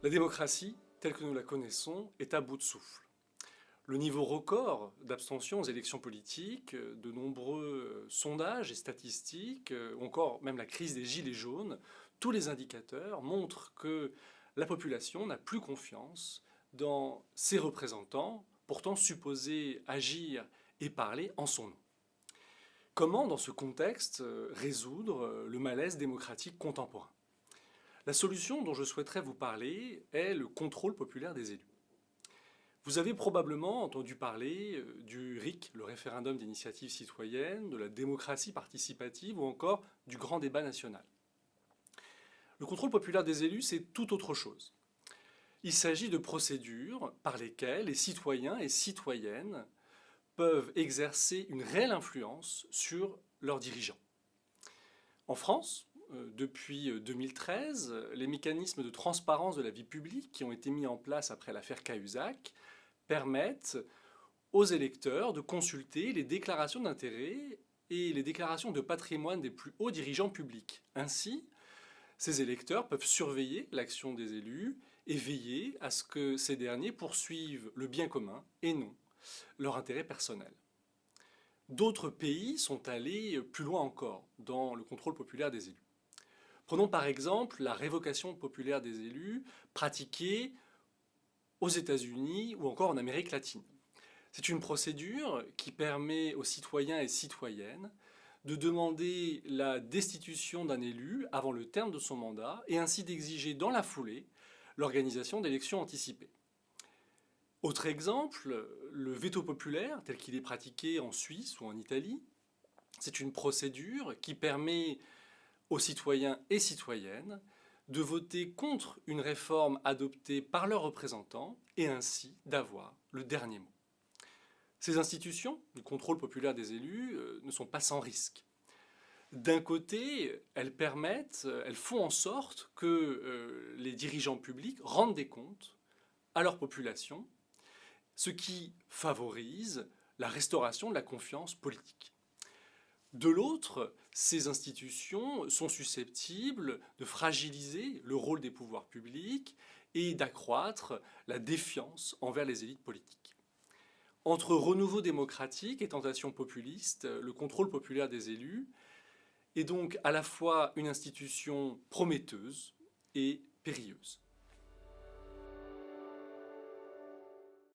La démocratie, telle que nous la connaissons, est à bout de souffle. Le niveau record d'abstention aux élections politiques, de nombreux sondages et statistiques, ou encore même la crise des gilets jaunes, tous les indicateurs montrent que la population n'a plus confiance dans ses représentants, pourtant supposés agir et parler en son nom. Comment, dans ce contexte, résoudre le malaise démocratique contemporain? La solution dont je souhaiterais vous parler est le contrôle populaire des élus. Vous avez probablement entendu parler du RIC, le référendum d'initiative citoyenne, de la démocratie participative ou encore du grand débat national. Le contrôle populaire des élus, c'est tout autre chose. Il s'agit de procédures par lesquelles les citoyens et citoyennes peuvent exercer une réelle influence sur leurs dirigeants. En France, depuis 2013, les mécanismes de transparence de la vie publique qui ont été mis en place après l'affaire Cahuzac permettent aux électeurs de consulter les déclarations d'intérêt et les déclarations de patrimoine des plus hauts dirigeants publics. Ainsi, ces électeurs peuvent surveiller l'action des élus et veiller à ce que ces derniers poursuivent le bien commun et non leur intérêt personnel. D'autres pays sont allés plus loin encore dans le contrôle populaire des élus. Prenons par exemple la révocation populaire des élus pratiquée aux États-Unis ou encore en Amérique latine. C'est une procédure qui permet aux citoyens et citoyennes de demander la destitution d'un élu avant le terme de son mandat et ainsi d'exiger dans la foulée l'organisation d'élections anticipées. Autre exemple, le veto populaire tel qu'il est pratiqué en Suisse ou en Italie, c'est une procédure qui permet aux citoyens et citoyennes de voter contre une réforme adoptée par leurs représentants et ainsi d'avoir le dernier mot. Ces institutions du contrôle populaire des élus ne sont pas sans risque. D'un côté, elles font en sorte que les dirigeants publics rendent des comptes à leur population, ce qui favorise la restauration de la confiance politique. De l'autre, ces institutions sont susceptibles de fragiliser le rôle des pouvoirs publics et d'accroître la défiance envers les élites politiques. Entre renouveau démocratique et tentation populiste, le contrôle populaire des élus est donc à la fois une institution prometteuse et périlleuse.